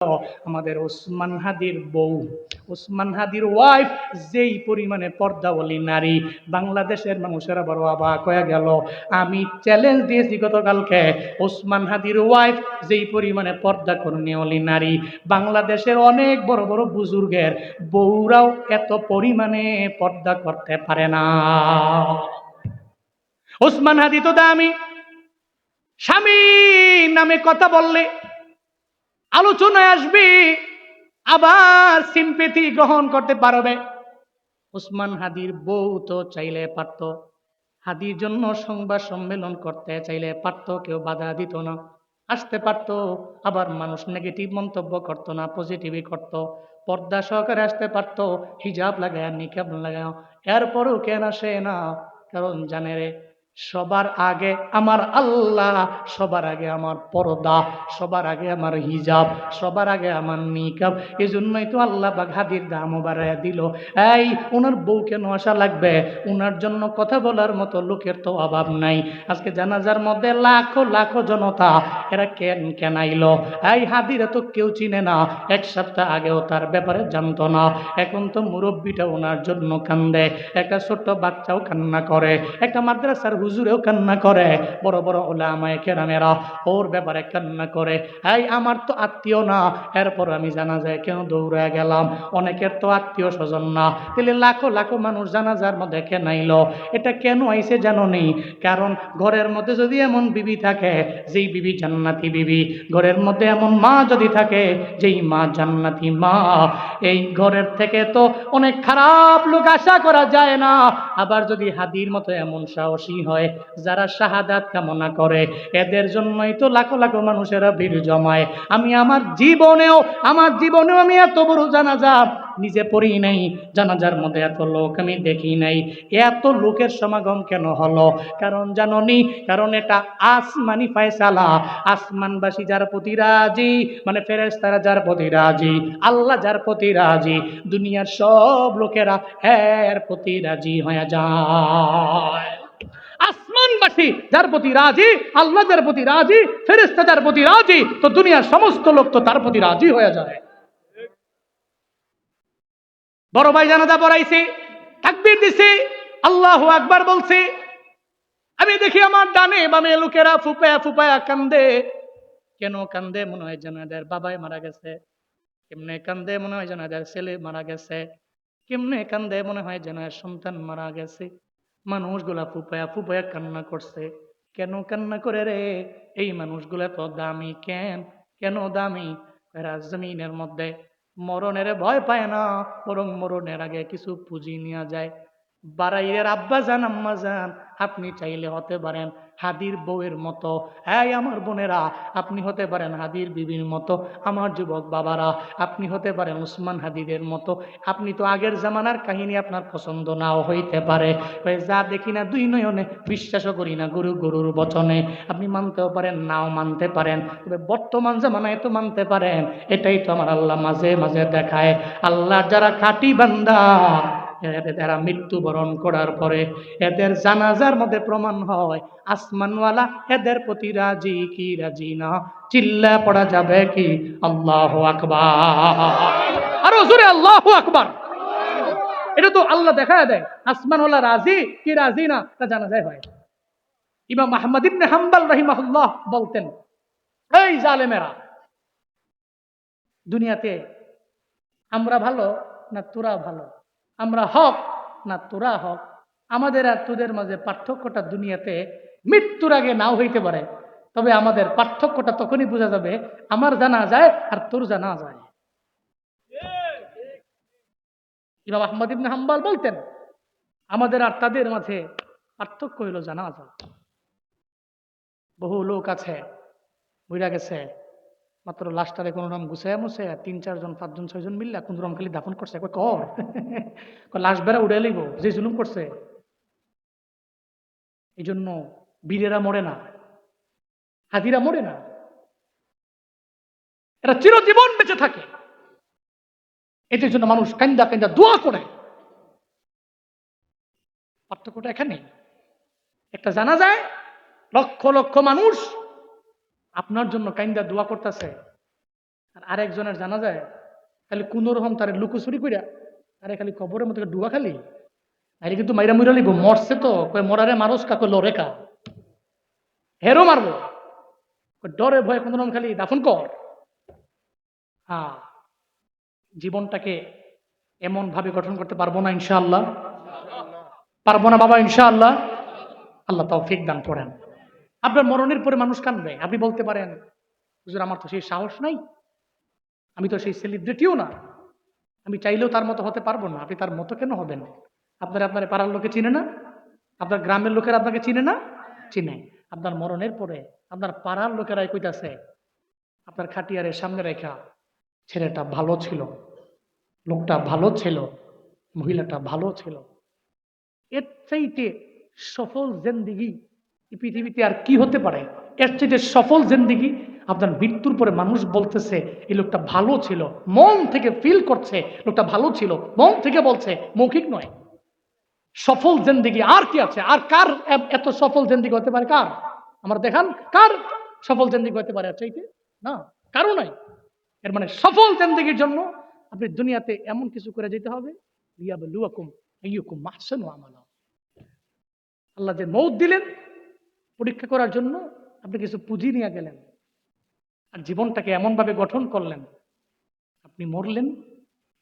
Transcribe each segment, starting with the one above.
আমাদের ওসমান হাদির বউ, ওসমান হাদির ওয়াইফ যেই পরিমাণে পর্দাওয়ালী নারী, বাংলাদেশের মানুষেরা বড় অবাক হয়ে গেল। আমি চ্যালেঞ্জ দিয়েছি গতকালকে, ওসমান হাদির ওয়াইফ যেই পরিমাণে পর্দা কর্মীওয়ালী নারী, বাংলাদেশের অনেক বড় বড় বুজুর্গের বউরাও এত পরিমাণে পর্দা করতে পারে না। ওসমান হাদি তো দামি, স্বামী নামে কথা বললে আলোচনায় আসবে, আবার সিম্পেথি গ্রহণ করতে পারবে। ওসমান হাদির বউ তো চাইলে পারত, হাদির জন্য সংবাদ সম্মেলন করতে চাইলে পারত, কেউ বাধা দিত না, আসতে পারত। আবার মানুষ নেগেটিভ মন্তব্য করত না, পজিটিভই করত। পর্দা সহকারে আসতে পারত, হিজাব লাগায়, নিকাব লাগায়। এরপরও কেন আসে না? কারণ জানে রে, সবার আগে আমার আল্লাহ, সবার আগে আমার পর্দা, সবার আগে আমার হিজাব, সবার আগে আমার নিকাব। এই জন্যই তো আল্লাহ পাক হাদির দাম বাড়াইয়া দিল। এই ওনার বউ কেন আসা লাগবে? ওনার জন্য কথা বলার মতো লোকের তো অভাব নাই। আজকে জানাজার মধ্যে লাখো লাখো জনতা, এরা কেন আইলো? এই হাদিরা তো কেউ চিনে না, এক সপ্তাহ আগেও তার ব্যাপারে জানতো না। এখন তো মুরব্বীটা ওনার জন্য কান্দে, একটা ছোট্ট বাচ্চাও কান্না করে, একটা মাদ্রাসার হুজুরেও কান্না করে, বড় বড় ওলামায়ে কেরামেরা ওর ব্যাপারে কান্না করে। এই আমার তো আত্মীয় না, এরপর আমি জানাজায় কেন দৌড়ে গেলাম? অনেকের তো আত্মীয় স্বজন না, তাহলে লাখো লাখো মানুষ জানাজার মধ্যে কেন আইলো? এটা কেন আইছে জানো নি? কারণ ঘরের মধ্যে যদি এমন বিবি থাকে যেই বিবি জান্নাতি বিবি, ঘরের মধ্যে এমন মা যদি থাকে যেই মা জান্নাতি মা, এই ঘরের থেকে তো অনেক খারাপ লোক আশা করা যায় না। আবার যদি হাদির মতো এমন সাহসী হয় যারা শাহাদাত কামনা করে, এদের জন্যই তো লাখো লাখো মানুষেরা ভিড় জমায়। আমার জীবনেও আমি এত বড় জানাজা নিজে পড়ি নাই, জানাজার মধ্যে এত লোক আমি দেখি নাই। এত লোকের সমাগম কেন হলো? কারণ জাননি, কারণ এটা আসমানি ফয়সালা। আসমানবাসী যার প্রতি রাজি, মানে ফেরেশতারা যার প্রতি রাজি, আল্লাহ যার প্রতি রাজি, দুনিয়ার সব লোকেরা এর প্রতি রাজি হয়ে যায়। আসমানবাসী যার প্রতি রাজি, আল্লাহ যার প্রতি রাজি, ফেরেশতা যার প্রতি রাজি, তো দুনিয়ার সমস্ত লোক তো তার প্রতি রাজি হয়ে যায়। বড় ভাই জানাজা পড়াইছে, তাকবীর দিছে, আল্লাহু আকবার বলছে। আমি দেখি আমার ডানে বামে লোকেরা ফুপায়া ফুপায়া কান্দে। কেন কান্দে? মনে হয় যেন এদের বাবাই মারা গেছে। কেমনে কান্দে? মনে হয় যেন এদের ছেলে মারা গেছে। কেমনে কান্দে? মনে হয় যেন এর সন্তান মারা গেছে। মানুষগুলা ফুপায়া ফুপায়া কান্না করছে। কেন কান্না করে রে? এই মানুষগুলা তো দামি। কেন দামি? এরা জমিনের মধ্যে মরণের ভয় পায় না, বরং মরণের আগে কিছু পুঁজি নিয়ে যায়। বাড়াইয়ের আব্বা জান, আম্মা জান, আপনি চাইলে হতে পারেন হাদির বউয়ের মতো। এই আমার বোনেরা, আপনি হতে পারেন হাদির বিবির মতো। আমার যুবক বাবারা, আপনি হতে পারেন উসমান হাদিদের মতো। আপনি তো আগের জামানার কাহিনী আপনার পছন্দ নাও হইতে পারে, যা দেখি না দুই নয়নে, বিশ্বাসও করি না গরুর বচনে, আপনি মানতেও পারেন নাও মানতে পারেন, তবে বর্তমান জামানায় তো মানতে পারেন। এটাই তো আমার আল্লাহ মাঝে মাঝে দেখায়। আল্লাহ যারা খাঁটি বান্দা, এরা মৃত্যুবরণ করার পরে এদের জানাজার মধ্যে প্রমাণ হয় আসমানওয়ালা এদের প্রতি রাজি কি রাজি না। চিল্লা পড়া যাবে কি আল্লাহু আকবার? আরো জোরে আল্লাহু আকবার। এটা তো আল্লাহ দেখায় দেয় আসমানওয়ালা রাজি কি রাজি না, তা জানা যায় হয়। ইমাম আহমদ ইবনে হাম্বল রাহিমাহুল্লাহ বলতেন, এই জালেমেরা, দুনিয়াতে আমরা ভালো না তোরা ভালো, আমরা হক না তোরা হক, আমাদের আর তোদের মাঝে পার্থক্যটা দুনিয়াতে মৃত্যুর আগে নাও হইতে পারে, তবে আমাদের পার্থক্যটা তখনই বোঝা যাবে আমার জানা যায় আর তোর জানা যায়। ইমাম আহমদ ইবনে হাম্বল বলতেন, আমাদের আর তাদের মাঝে পার্থক্য হইল জানাজা। বহু লোক আছে বুঝা গেছে, মাত্র লাশটারে কোনো রকম গুছাইয়া মুছে 3-4 জন 5 জন 6 জন মিললা কোন রকম খালি দাফন করছে। কর লাশ বেড়া উড়ে লইব, যে জুলুম করছে। এই জন্য বীরেরা মরে না, হাজিরা মরে না, এরা চিরজীবন বেঁচে থাকে। এটার জন্য মানুষ কান্দা কান্দা দোয়া করে। পার্থক্যটা এখানে। একটা জানা যায় লক্ষ লক্ষ মানুষ আপনার জন্য কান্দা দোয়া করতেছে, আর আরেকজনের জানা যায় খালি কোন রকম তার লুকোচুরি কইরা আরে খালি কবরের মতো ডুবা খালি আরে কিন্তু মাইরা মুইরা লিব মরছে তো কই মরারে মারস কাকে লরেকা হেরো মারবো ডরে ভয়ে কোন রকম খালি দাফন কর। হ্যাঁ, জীবনটাকে এমন ভাবে গঠন করতে পারবো না ইনশাআল্লাহ, পারবো না বাবা ইনশাআল্লাহ। আল্লাহ তৌফিক দান করেন। আপনার মরণের পরে মানুষ কাঁদবে, আপনি বলতে পারেন হুজুর আমার তো সেই সাহস নাই, আমি তো সেই সেলিব্রিটিও না, আমি চাইলেও তার মতো হতে পারবো না। আপনি তার মতো কেন হবেন? আপনার পাড়ার লোকে চিনে না? আপনার গ্রামের লোকেরা আপনাকে চিনে না? চিনে। আপনার মরণের পরে আপনার পাড়ার লোকেরাই কইতাছে আপনার খাটিয়ারের সামনে রেখা, ছেলেটা ভালো ছিল, লোকটা ভালো ছিল, মহিলাটা ভালো ছিল। এর চাইতে সফল জিন্দেগি এই পৃথিবীতে আর কি হতে পারে? এর চাইতে সফল জিন্দেগি আপনার মৃত্যুর পরে মানুষ বলতেছে এই লোকটা ভালো ছিল, মন থেকে ফিল করছে লোকটা ভালো ছিল, মন থেকে বলছে, মৌখিক নয়। সফল জিন্দেগি আর কি আছে? আর কার এত সফল জিন্দেগি হতে পারে? কার আমার দেখান, কার সফল জিন্দেগি হতে পারে? আর চাইতে না, কারো নাই। এর মানে সফল জিন্দেগির জন্য আপনি দুনিয়াতে এমন কিছু করে যেতে হবে, লিয়াবলুয়াকুম আইয়ুকুম আহসানু আমালা। আল্লাহ যে মৌত দিলেন পরীক্ষা করার জন্য, আপনি কিছু পুঁজি নিয়ে গেলেন আর জীবনটাকে এমন ভাবে গঠন করলেন, আপনি মরলেন,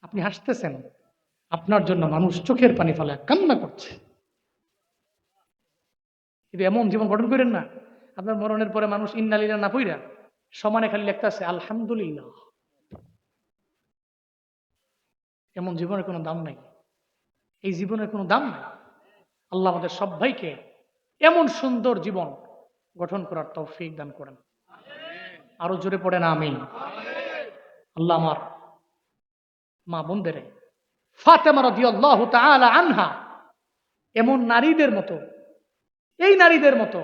আপনি হাসতেছেন, আপনার জন্য মানুষ চোখের পানি ফেলায় কান্না করছে। কিন্তু এমন জীবন গঠন করেন না আপনার মরণের পরে মানুষ ইন্নালিল্লাহ না পইরা সমানে খালি লিখতেছে আলহামদুলিল্লাহ। এমন জীবনের কোনো দাম নাই, এই জীবনের কোনো দাম নাই। আল্লাহ আমাদের সবাইকে এমন সুন্দর জীবন গঠন করার তৌফিক দান করেন। আরো জোরে পড়েন আমিন। আল্লাহ আমার মা বোনদেরে ফাতেমা রাদিয়াল্লাহু তাআলা আনহা এমন নারীদের মতো, এই নারীদের মতো,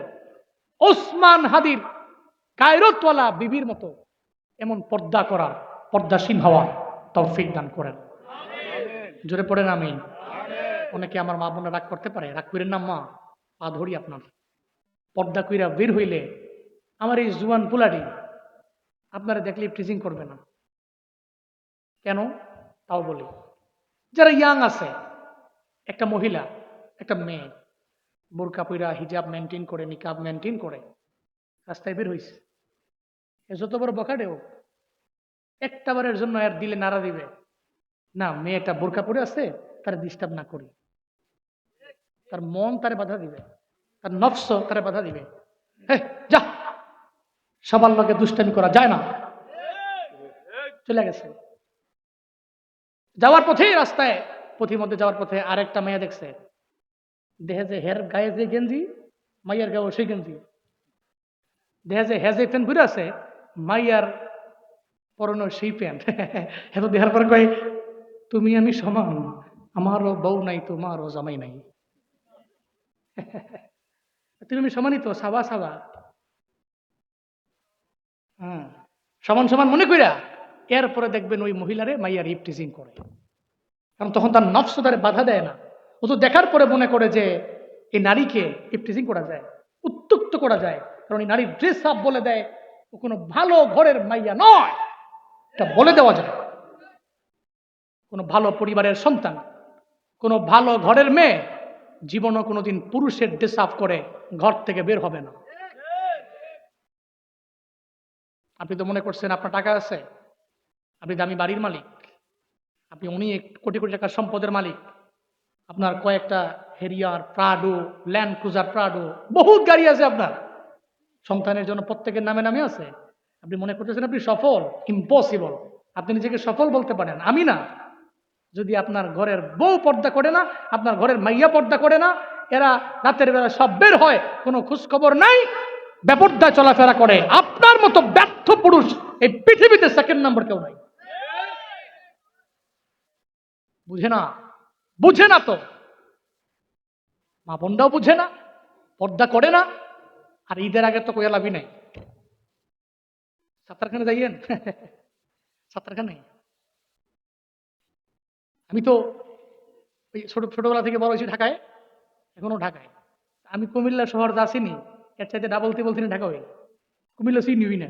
ওসমান হাদির গায়রতওয়ালা বিবির মতো এমন পর্দা করার, পর্দাসীন হওয়ার তৌফিক দান করেন। জোরে পড়েন আমিন। অনেকে আমার মা বোনরা রাগ করতে পারে, রাগ করেন না মা, পা ধরি আপনার। পর্দা কইরা বের হইলে আমার এই জুয়ান পুলাডি আপনারা দেখলে টিজিং করবে না কেন? তাও বলি, যারা ইয়াং আছে, একটা মহিলা, একটা মেয়ে বোরকা পইরা হিজাব মেনটেন করে, নিকাব মেনটেন করে রাস্তায় বের হইছে, যত বড় বকাটে হোক, একটা বারের জন্য আর দিলে নাড়া দিবে না, মেয়েটা বোরকা পরে আছে তার ডিস্টার্ব না করি, তার মন তারে বাধা দিবে, তার নফস তারে বাধা দিবে, যা সবার লগে দুষ্টামি করা যায় না, চলে গেছে। যাওয়ার পথে রাস্তায় পথিমধ্যে যাওয়ার পথে আরেকটা মেয়ে দেখছে, দেখে যে হের গায়ে যে গেঞ্জি, মাইয়ার গায়ে সেই গেঞ্জি, দেখে যে হেজে প্যান্ট ঘুরে আছে, মাইয়ার পরনো সেই প্যান্ট। এত দেখার পরে কয় তুমি আমি সমান, আমারও বউ নাই তোমারও জামাই নাই, তুমি আমি সমানই তো, সাবা সাবা। হ্যাঁ, সমান সমান মনে কইরা এরপরে দেখবেন ওই মহিলারে মাইয়ার ইপটিজিং করে, কারণ তখন তার নফস তারে বাধা দেয় না। ও তো দেখার পরে মনে করে যে এই নারীকে ইপটিজিং করা যায়, উত্তক্ত করা যায়, কারণ এই নারীর ড্রেস আপ বলে দেয় ও কোনো ভালো ঘরের মাইয়া নয়, এটা বলে দেওয়া যায়। কোনো ভালো পরিবারের সন্তান, কোনো ভালো ঘরের মেয়ে জীবনও কোনোদিন পুরুষের ড্রেস আপ করে ঘর থেকে বের হবে না। আপনি তো মনে করছেন আপনার টাকা আছে, আপনি দামি বাড়ির মালিক, আপনি অনেক কোটি কোটি টাকার সম্পদের মালিক, আপনার কয়েকটা Harrier, Prado, land cruiser Prado, বহুত গাড়ি আছে আপনার, সন্তানের জন্য প্রত্যেকের নামে নামে আছে, আপনি মনে করতেছেন আপনি সফল। ইম্পসিবল। আপনি নিজেকে সফল বলতে পারেন, আমি না। যদি আপনার ঘরের বউ পর্দা করে না, আপনার ঘরের মাইয়া পর্দা করে না, এরা রাতের বেলা সব বের হয়, কোনো খোঁজ খবর নাই, বেপর্দায় চলাফেরা করে, আপনার মতো ব্যর্থ পুরুষ এই পৃথিবীতে সেকেন্ড নম্বর কেউ নাই। বুঝে না, বুঝে না তো, মা বোনটাও বুঝে না, পর্দা করে না, আর ঈদের আগে তো কোয়া লাভই নাই। সাত্তারখানে যাইয়েন, সাত্তারখানে আমি তো ছোটবেলা থেকে বড় হয়েছি ঢাকায়, এখনো ঢাকায়। আমি কুমিল্লা শহর যাচ্ছিনি, এর চাইতে ডাবল টেবল তিনি ঢাকা হই, কুমিল্লা চিনিই না।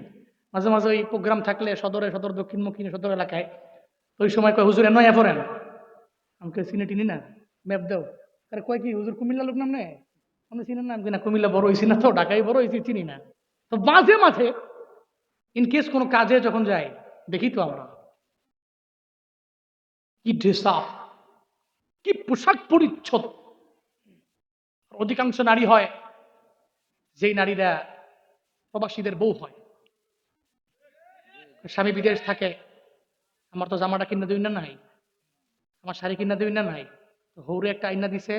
মাঝে মাঝে ওই প্রোগ্রাম থাকলে সদর দক্ষিণমুখী সদর এলাকায়, ওই সময় কয় হুজুর নয়া পড়েন, আমাকে চিনে টিনি না, ম্যাপ দাও। আরে কয় কি হুজুর কুমিল্লা লোক নাম নেই, আমি চিনেন না, আমি না কুমিল্লা বড় হয়েছি না, তো ঢাকায় বড় হয়েছি, চিনি না। তো মাঝে মাঝে ইনকেস কোনো কাজে যখন যাই দেখি তো আমরা কি ড্রেস আপ, কি পোশাক পরিচ্ছদ। অধিকাংশ নারী হয় যেই নারীরা প্রবাসীদের বউ হয়, স্বামী বিদেশ থাকে, আমার তো জামাটা কিনে দিই না নাই, আমার শাড়ি কিনা দিই না নাই, হৌরে একটা আইনা দিছে,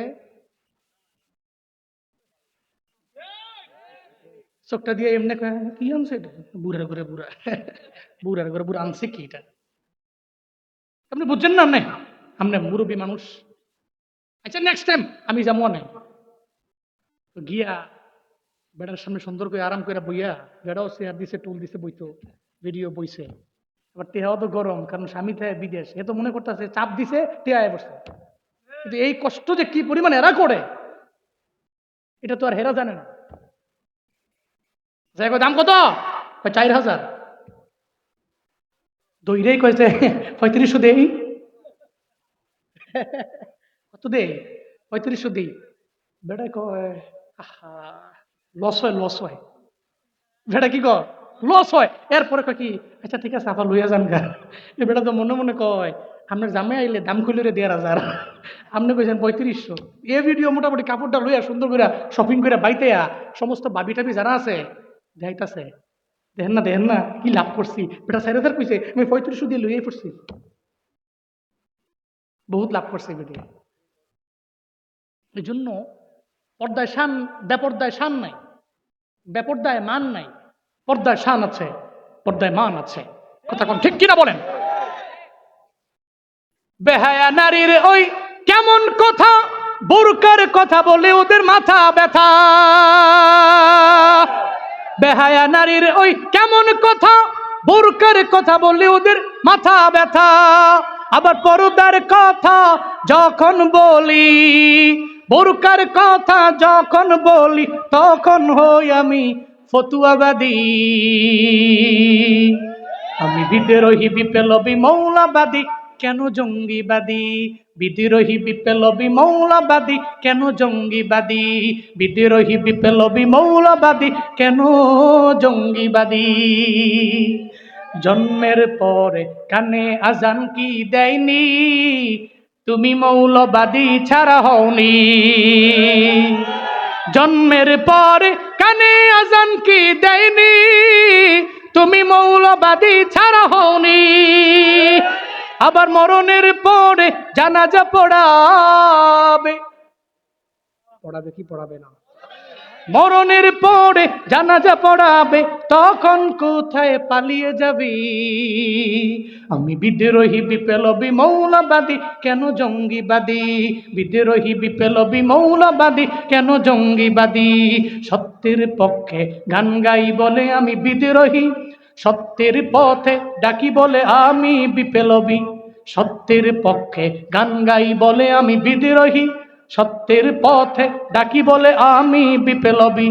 চোখটা দিয়ে এমনি কি আনছে এটা, বুড়ার করে বুড়া, বুড়ার করে বুড়া আনছে কি এটা, আপনি বুঝছেন না, আপনি মুরব্বী মানুষ। আচ্ছা নেক্সট টাইম আমি যাবো না, তো গিয়া বেড়ার সামনে সুন্দর করে আরাম করে বইয়া, বেড়াও চেয়ার দিছে, টুল দিছে, বইতো, ভিডিও বইছে। এবার টেহাও তো গরম, কারণ স্বামী থাকে বিদেশ, এ তো মনে করতেছে চাপ দিছে, টেহায় বসে। কিন্তু এই কষ্ট যে কি পরিমাণ এরা করে, এটা তো আর হেরা জানে না। যাই দাম কত, 4,000, দইরেই কয়েছে 3500 দেই, কত দেই, 3500 দেই। বেড়াই কয় আহা লস হয়, বেটা কি কয় লস হয়। এরপরে কয় কি, আচ্ছা ঠিক আছে আপা লইয়া যান গা। এ বেটা তো মনে মনে কয় আপনার জামে আইলে দাম খুলে 1,500, আপনি কইছেন 3500। এ ভিডিও মোটামুটি কাপড়টা লইয়া সুন্দর করে শপিং করে বাইতে সমস্ত বাবি টাবি যারা আছে যাইতাছে, দেখেন না কি লাভ করছি, বেটা 4,000 কইছে, আমি 3500 দিয়ে লইয়াই পড়ছি, বহুত লাভ করছে ভিডিও। এই জন্য পর্দায় শান, বেপর্দায় শান নাই, বেপর্দায় মান নাই, পর্দায় শান আছে, পর্দায় মান আছে। কথা কোন ঠিক কিনা বলেন? বেহায়া নারীর ওই কেমন কথা, বোরকার কথা বলে ওদের মাথা ব্যথা। বেহায়া নারীর ওই কেমন কথা, বোরকার কথা বলে ওদের মাথা ব্যথা। আবার পর্দার কথা যখন বলি, বোরকার কথা যখন বলি, তখন হই আমি ফতুয়াবাদী। আমি বিদ্রোহী বিপ্লবী মৌলবাদী, কেন জঙ্গিবাদী? বিদ্রোহী বিপ্লবী মৌলবাদী, কেন জঙ্গিবাদী? বিদ্রোহী বিপ্লবী মৌলবাদী, কেন জঙ্গিবাদী? জন্মের পরে কানে আজান কি দেয়নি, তুমি মৌলবাদী ছাড়া হওনি। জন্মের পরে কানে আজান কি দেয়নি, তুমি মৌলবাদী ছাড়া হওনি। আবার মরণের পরে জানাজা পড়াবে, পড়াবে কি পড়াবে না? মরণের পরে জানাজা পড়াবে, তখন কোথায় পালিয়ে যাবি? আমি বিদ্রোহী বিপ্লবী মৌলবাদী, কেন জঙ্গিবাদী? বিদ্রোহী বিপ্লবী মৌলবাদী, কেন জঙ্গিবাদী? সত্যের পক্ষে গান গাই বলে আমি বিদ্রোহী, সত্যের পথে ডাকি বলে আমি বিপ্লবী। সত্যের পক্ষে গান গাই বলে আমি বিদ্রোহী, সত্যের পথে ডাকি বলে আমি বিপ্লবী।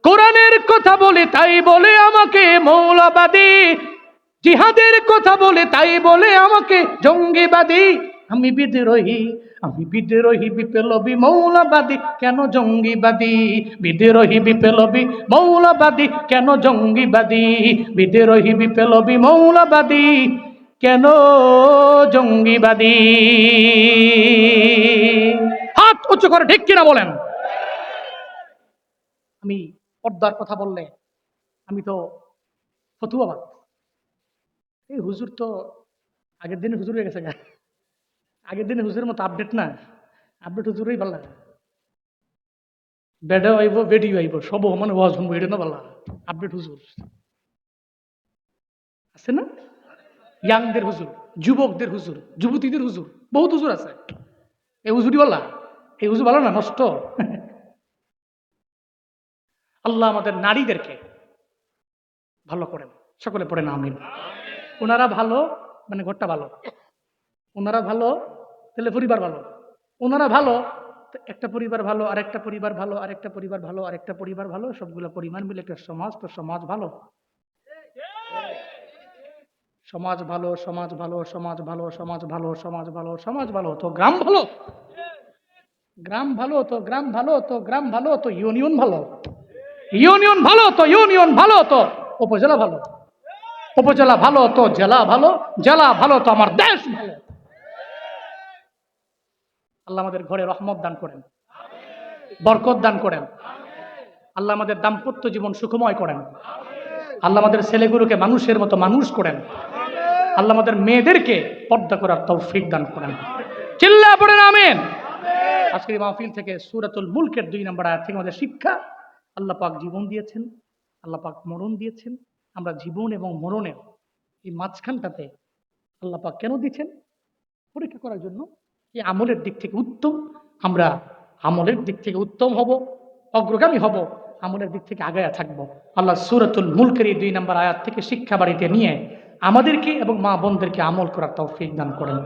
কোরআনের কথা বলে তাই বলে আমাকে মৌলবাদী, জিহাদের কথা বলে তাই বলে আমাকে জঙ্গিবাদী। আমি বিদ্রোহী, আমি বিদ্রোহী বিপ্লবী মৌলবাদী, কেন জঙ্গিবাদী? বিদ্রোহী বিপ্লবী মৌলবাদী, কেন জঙ্গিবাদী? বিদ্রোহী বিপ্লবী মৌলবাদী, কেন জঙ্গিবাদী? হাত উঁচু করে ঠিক কিনা বলেন? আমি পর্দার কথা বললে আমি তো ফতুয়াবাদ। এই হুজুর তো আগের দিনে হুজুর হয়ে গেছে, আগের দিনে হুজুরের মতো আপডেট না, আপডেট হুজুরই ভালো লাগে। বেডাও আইব, বেডিও আইব, সব মানে ওয়াজ শুনবো, এটা না ভালো আপডেট হুজুর আছে না? ইয়াংদের হুজুর, যুবকদের হুজুর, যুবতীদের হুজুর, বহুত হুজুর আছে। এই হুজুরই বলা, এই হুজুর ভালো না, নষ্ট। আল্লাহ আমাদের নারীদেরকে ভালো করেন, সকলে পড়েন আমিন। ওনারা ভালো মানে ঘরটা ভালো, ওনারা ভালো তাহলে পরিবার ভালো, ওনারা ভালো একটা পরিবার ভালো, আরেকটা পরিবার ভালো, আরেকটা পরিবার ভালো, আরেকটা পরিবার ভালো, সবগুলো পরিবার মিলে একটা সমাজ, তো সমাজ ভালো। সমাজ ভালো, সমাজ ভালো, সমাজ ভালো, সমাজ ভালো, সমাজ ভালো, সমাজ ভালো তো গ্রাম ভালো, গ্রাম ভালো তো গ্রাম ভালো তো গ্রাম ভালো তো ইউনিয়ন ভালো, ইউনিয়ন ভালো তো ইউনিয়ন ভালো তো উপজেলা ভালো, উপজেলা ভালো তো জেলা ভালো, জেলা ভালো তো আমার দেশ ভালো। আল্লাহ আমাদের ঘরে রহমত দান করেন, বরকত দান করেন। আল্লাহ আমাদের দাম্পত্য জীবন সুখময় করেন। আল্লাহ আমাদের ছেলেগুলোকে মানুষের মতো মানুষ করেন। আল্লাহ আমাদের মেয়েদেরকে পর্দা করার তৌফিক দান করেন। চিল্লা পড়েন আমিন। আজকের এই মাহফিল থেকে সূরাতুল মুলকের 2 নম্বর আয়াত থেকে আমাদের শিক্ষা, আল্লাহ পাক জীবন দিয়েছেন, আল্লাহ পাক মরণ দিয়েছেন। আমরা জীবন এবং মরণের এই মাঝখানটাতে আল্লাহ পাক কেন দিচ্ছেন? পরীক্ষা করার জন্য। এই আমলের দিক থেকে উত্তম, আমরা আমলের দিক থেকে উত্তম হব, অগ্রগামী হব, আমলের দিক থেকে আগায়া থাকবো। আল্লাহ সূরাতুল মুলকের এই 2 নম্বর আয়াত থেকে শিক্ষা বাড়িতে নিয়ে আমাদেরকে এবং মা বোনদেরকে আমল করার তৌফিক দান করেন।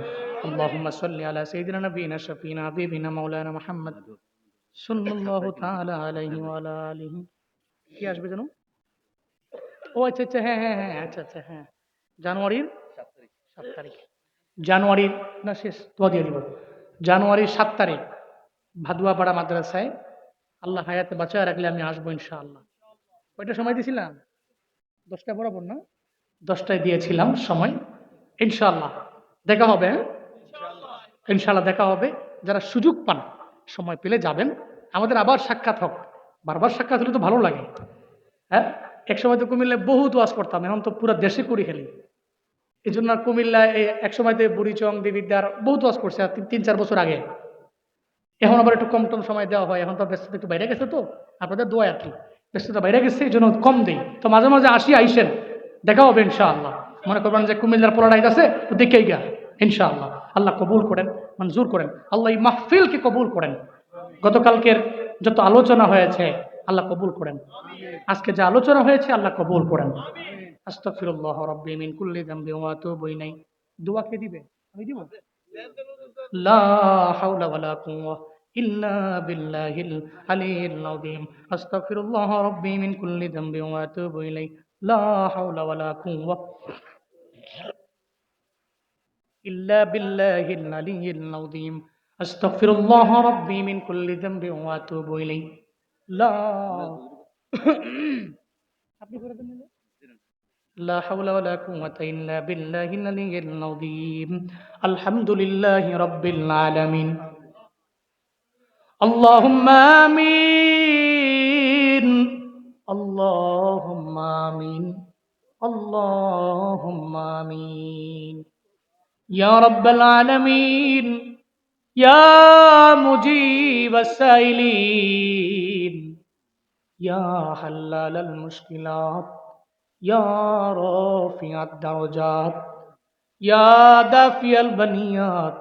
আল্লাহুম্মা সাল্লি আলা সাইয়্যিদিনা নাবিয়িনা শাফিনা হাবিবিনা মাওলানা মুহাম্মদ সাল্লাল্লাহু তাআলা আলাইহি ওয়া আলা আলিহি। কি আসবে জানো? ও আচ্ছা আচ্ছা, হ্যাঁ হ্যাঁ হ্যাঁ, আচ্ছা আচ্ছা, হ্যাঁ, জানুয়ারির 7 তারিখ, জানুয়ারির না শেষ তো দিয়ে দিব, জানুয়ারির 7 তারিখ ভাদুয়াপাড়া মাদ্রাসায় আল্লাহ হায়াতে বাঁচায় রাখলে আমি আসবো ইনশাআল্লাহ। কয়টা সময় দিয়েছিলাম? 10টা বরাবর না? 10টায় দিয়েছিলাম সময়। ইনশাআল্লাহ দেখা হবে, হ্যাঁ ইনশাআল্লাহ দেখা হবে। যারা সুযোগ পান সময় পেলে যাবেন, আমাদের আবার সাক্ষাৎ হোক। বারবার সাক্ষাৎ হলে তো ভালো লাগে। হ্যাঁ, এক সময় তো কুমিল্লায় বহুত ওয়াজ করতাম, এখন তো পুরো দেশে করি খেলি। এই জন্য কুমিল্লায় এক সময়তে বুড়িচং দেবিদ্যার বহুত ওয়াজ করছে, 3-4 বছর আগে। এখন আবার একটু কম টম সময় দেওয়া হয়, এখন তো ব্যস্ততা একটু বাইরে গেছে, তো আপনাদের দোয়া আর কি, ব্যস্ততা বাইরে গেছে এই জন্য কম দেই। তো মাঝে মাঝে আইসেন, দেখা হবে ইনশাআল্লাহ। মনে করবেন যে কুমিল্লার পোলারাইত আছে, তো দেখেই গা ইনশাআল্লাহ। আল্লাহ কবুল করেন, মঞ্জুর করেন, আল্লাহ এই মাহফিলকে কবুল করেন। গতকালকের যত আলোচনা হয়েছে আল্লাহ কবুল করেন, আজকে যে আলোচনা হয়েছে আল্লাহ কবুল করেন। আস্তাগফিরুল্লাহ রাব্বি মিন কুল্লি যামবি ওয়া আতুবু ইলাইহি। দোয়া কে দিবে? আমি দিব? লা হাওলা ওয়ালা কুওয়া ইল্লা বিল্লাহিল আলিয়্যিল আযীম। আস্তাগফিরুল্লাহ রাব্বি মিন কুল্লি যামবি ওয়া আতুবু ইলাইহি। লা হাওলা ওয়ালা কুওয়া ইল্লা বিল্লাহিল আলিয়্যিল আযীম। আস্তাগফিরুল্লাহ রাব্বি মিন কুল্লি যামবি ওয়া আতুবু ইলাইহি। লা আপনি করে দেন। لا حول ولا قوة إلا بالله العلي العظيم. الحمد لله رب العالمين. اللهم آمين، اللهم آمين، اللهم آمين. يا رب العالمين، يا مجيب السائلين، يا حلال المشكلات، يا رافع الدرجات، يا دافع البنيات،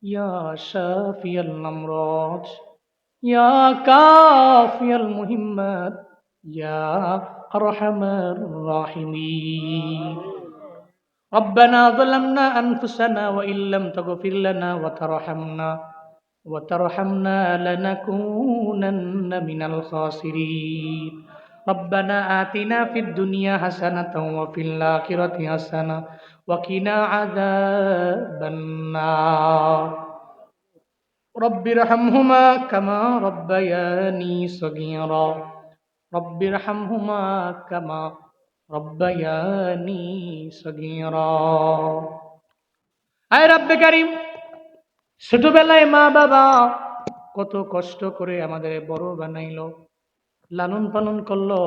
يا شافي الأمراض، يا كافي المهمات، يا أرحم الراحمين. ربنا ظلمنا أنفسنا وإن لم تغفر لنا وترحمنا لنكونن من الخاسرين. ربنا آتنا في الدنيا حسنة وفي الآخرة حسنة وقنا عذاب النار. رب ارحمهما كما ربياني صغيرا. رب ارحمهما كما ربياني صغيرا. আয় রব্বে কারীম, ছোটবেলায় মা বাবা কত কষ্ট করে আমাদের বড় বানাইলো, লালন পালন করলো,